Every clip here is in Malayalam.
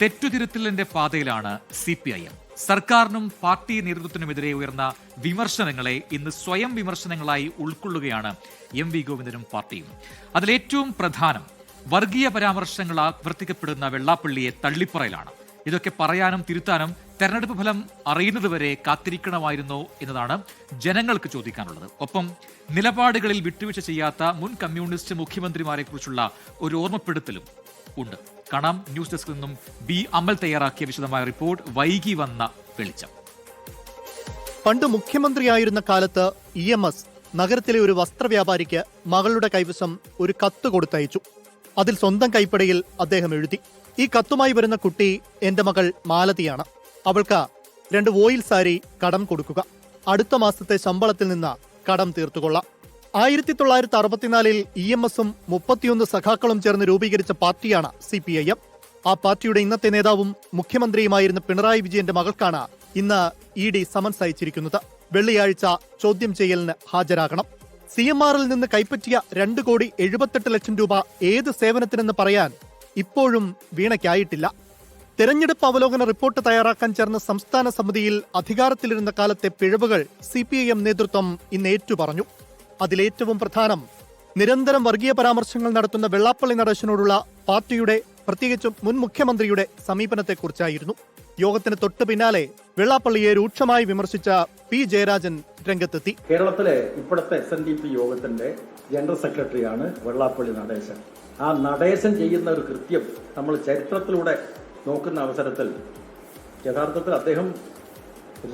തെറ്റുതിരുത്തലിന്റെ പാതയിലാണ് CPIM. സർക്കാരിനും പാർട്ടി നേതൃത്വത്തിനുമെതിരെ ഉയർന്ന വിമർശനങ്ങളെ ഇന്ന് സ്വയം വിമർശനങ്ങളായി ഉൾക്കൊള്ളുകയാണ് MV ഗോവിന്ദനും പാർട്ടിയും. അതിലേറ്റവും പ്രധാനം വർഗീയ പരാമർശങ്ങൾ ആവർത്തിക്കപ്പെടുന്ന വെള്ളാപ്പള്ളിയെ തള്ളിപ്പറയലാണ്. ഇതൊക്കെ പറയാനും തിരുത്താനും തെരഞ്ഞെടുപ്പ് ഫലം അറിയുന്നതുവരെ കാത്തിരിക്കണമായിരുന്നോ എന്നതാണ് ജനങ്ങൾക്ക് ചോദിക്കാനുള്ളത്. ഒപ്പം നിലപാടുകളിൽ വിട്ടുവീഴ്ച ചെയ്യാത്ത മുൻ കമ്മ്യൂണിസ്റ്റ് മുഖ്യമന്ത്രിമാരെ കുറിച്ചുള്ള ഒരു ഓർമ്മപ്പെടുത്തലും ഉണ്ട്. കാണാം. ന്യൂസ് ഡെസ്കിൽ നിന്നും B. അമൽ തയ്യാറാക്കിയ വിശദമായ റിപ്പോർട്ട്. വൈകി വന്ന വെളിച്ചം. പണ്ട് മുഖ്യമന്ത്രിയായിരുന്ന കാലത്ത് EMS നഗരത്തിലെ ഒരു വസ്ത്രവ്യാപാരിക്ക് മകളുടെ കൈവശം ഒരു കത്ത് കൊടുത്തയച്ചു. അതിൽ സ്വന്തം കൈപ്പടയിൽ അദ്ദേഹം എഴുതി, ഈ കത്തുമായി വരുന്ന കുട്ടി എന്റെ മകൾ മാലതിയാണ്. അവൾക്ക് 2 വോയിൽ സാരി കടം കൊടുക്കുക. അടുത്ത മാസത്തെ ശമ്പളത്തിൽ നിന്ന് കടം തീർത്തുകൊള്ളാം. 1964 EMSഉം 31 സഖാക്കളും ചേർന്ന് രൂപീകരിച്ച പാർട്ടിയാണ് CPIM. ആ പാർട്ടിയുടെ ഇന്നത്തെ നേതാവും മുഖ്യമന്ത്രിയുമായിരുന്ന പിണറായി വിജയന്റെ മകൾക്കാണ് ഇന്ന് ED സമൻസ് അയച്ചിരിക്കുന്നത്. വെള്ളിയാഴ്ച ചോദ്യം ചെയ്യലിന് ഹാജരാകണം. CMRൽ നിന്ന് കൈപ്പറ്റിയ 2,78,00,000 രൂപ ഏത് സേവനത്തിനെന്ന് പറയാൻ ഇപ്പോഴും വീണയ്ക്കായിട്ടില്ല. തെരഞ്ഞെടുപ്പ് അവലോകന റിപ്പോർട്ട് തയ്യാറാക്കാൻ ചേർന്ന സംസ്ഥാന സമിതിയിൽ അധികാരത്തിലിരുന്ന കാലത്തെ പിഴവുകൾ CPIM നേതൃത്വം ഇന്ന് ഏറ്റുപറഞ്ഞു. അതിലേറ്റവും പ്രധാനം നിരന്തരം വർഗീയ പരാമർശങ്ങൾ നടത്തുന്ന വെള്ളാപ്പള്ളി നടേശനോടുള്ള പാർട്ടിയുടെ, പ്രത്യേകിച്ചും മുൻ മുഖ്യമന്ത്രിയുടെ സമീപനത്തെക്കുറിച്ചായിരുന്നു. യോഗത്തിന് തൊട്ടു പിന്നാലെ വെള്ളാപ്പള്ളിയെ രൂക്ഷമായി വിമർശിച്ച P. ജയരാജൻ രംഗത്തെത്തി. കേരളത്തിലെ ഇപ്പോഴത്തെ SNDP യോഗത്തിന്റെ ജനറൽ സെക്രട്ടറിയാണ് വെള്ളാപ്പള്ളി നടേശൻ. ആ നടേശൻ ചെയ്യുന്ന ഒരു കൃത്യം നമ്മൾ ചരിത്രത്തിലൂടെ നോക്കുന്ന അവസരത്തിൽ യഥാർത്ഥത്തിൽ അദ്ദേഹം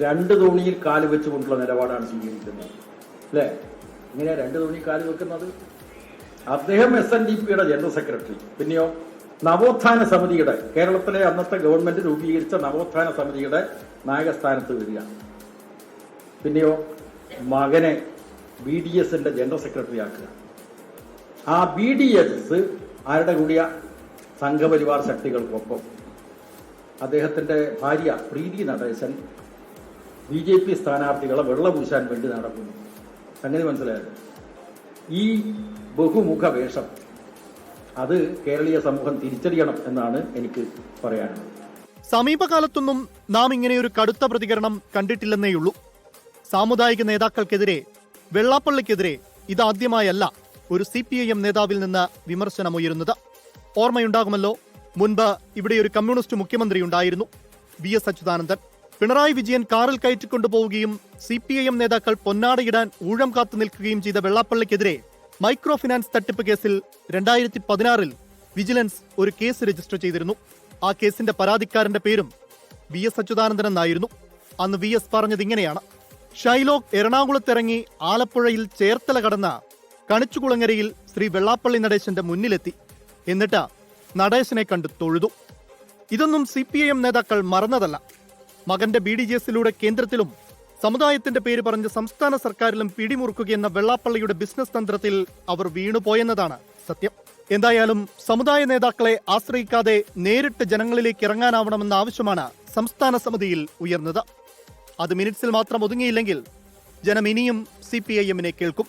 2 തോണിയിൽ കാല് വെച്ചുകൊണ്ടുള്ള നിലപാടാണ് സ്വീകരിക്കുന്നത്. അല്ലേ? ഇങ്ങനെ 2 തോണിയിൽ കാല് വെക്കുന്നത്. അദ്ദേഹം SNDPയുടെ ജനറൽ സെക്രട്ടറി, പിന്നെയോ നവോത്ഥാന സമിതിയുടെ, കേരളത്തിലെ അന്നത്തെ ഗവൺമെന്റ് രൂപീകരിച്ച നവോത്ഥാന സമിതിയുടെ നായകസ്ഥാനത്ത് വരിക. പിന്നെയോ മകനെ BDSന്റെ ജനറൽ സെക്രട്ടറി ആക്കുക. ആ BDS ആരുടെ കൂടിയ സംഘപരിവാർ ശക്തികൾക്കൊപ്പം അദ്ദേഹത്തിന്റെ ഭാര്യ പ്രീതി നടേശൻ BJP സ്ഥാനാർത്ഥികളെ വെള്ളപൂശാൻ വേണ്ടി നടക്കുന്നു. സംഗതി മനസ്സിലായത്? ഈ ബഹുമുഖ വേഷം അത് കേരളീയ സമൂഹം തിരിച്ചറിയണം എന്നാണ് എനിക്ക് പറയാനുള്ളത്. സമീപകാലത്തൊന്നും നാം ഇങ്ങനെയൊരു കടുത്ത പ്രതികരണം കണ്ടിട്ടില്ലെന്നേയുള്ളൂ. സാമുദായിക നേതാക്കൾക്കെതിരെ, വെള്ളാപ്പള്ളിക്കെതിരെ ഇതാദ്യമായല്ല ഒരു CPIM നേതാവിൽ നിന്ന് വിമർശനമുയരുന്നത്. ഓർമ്മയുണ്ടാകുമല്ലോ, മുൻപ് ഇവിടെ ഒരു കമ്മ്യൂണിസ്റ്റ് മുഖ്യമന്ത്രി ഉണ്ടായിരുന്നു, VS അച്യുതാനന്ദൻ. പിണറായി വിജയൻ കാറിൽ കയറ്റിക്കൊണ്ടുപോവുകയും CPIM നേതാക്കൾ പൊന്നാടയിടാൻ ഊഴം കാത്തു നിൽക്കുകയും ചെയ്ത വെള്ളാപ്പള്ളിക്കെതിരെ മൈക്രോ ഫിനാൻസ് തട്ടിപ്പ് കേസിൽ 2016 വിജിലൻസ് ഒരു കേസ് രജിസ്റ്റർ ചെയ്തിരുന്നു. ആ കേസിന്റെ പരാതിക്കാരന്റെ പേരും VS അച്യുതാനന്ദൻ എന്നായിരുന്നു. അന്ന് VS പറഞ്ഞത് ഇങ്ങനെയാണ്: ഷൈലോക്ക് എറണാകുളത്തിറങ്ങി ആലപ്പുഴയിൽ ചേർത്തല കടന്ന കണിച്ചുകുളങ്ങരയിൽ ശ്രീ വെള്ളാപ്പള്ളി നടേശന്റെ മുന്നിലെത്തി. എന്നിട്ട് നടേശനെ കണ്ട് തൊഴുതു. ഇതൊന്നും CPIM നേതാക്കൾ മറന്നതല്ല. മകന്റെ BDJസിലൂടെ കേന്ദ്രത്തിലും സമുദായത്തിന്റെ പേര് പറഞ്ഞ് സംസ്ഥാന സർക്കാരിലും പിടിമുറുക്കുകയെന്ന വെള്ളാപ്പള്ളിയുടെ ബിസിനസ് തന്ത്രത്തിൽ അവർ വീണുപോയെന്നതാണ് സത്യം. എന്തായാലും സമുദായ നേതാക്കളെ ആശ്രയിക്കാതെ നേരിട്ട് ജനങ്ങളിലേക്ക് ഇറങ്ങാനാവണമെന്ന ആവശ്യമാണ് സംസ്ഥാന സമിതിയിൽ ഉയർന്നത്. അത് മിനിറ്റ്സിൽ മാത്രം ഒതുങ്ങിയില്ലെങ്കിൽ ജനം ഇനിയും CPIMനെ കേൾക്കും.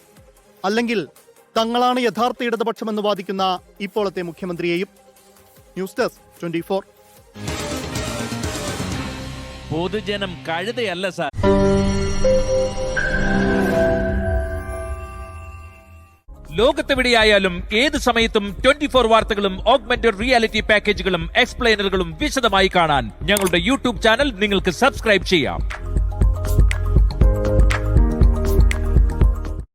അല്ലെങ്കിൽ തങ്ങളാണ് യഥാർത്ഥ ഇടതുപക്ഷമെന്ന് വാദിക്കുന്ന ഇപ്പോഴത്തെ മുഖ്യമന്ത്രിയെയും. News desk 24. പൊതുജനം കഴുതയല്ല സാർ. ലോകത്തെവിടെയായാലും ഏത് സമയത്തും 24 വാർത്തകളും ഓഗ്മെന്റഡ് റിയാലിറ്റി പാക്കേജുകളും എക്സ്പ്ലെയിനറുകളും വിശദമായി കാണാൻ ഞങ്ങളുടെ YouTube ചാനൽ നിങ്ങൾക്ക് സബ്സ്ക്രൈബ് ചെയ്യാം.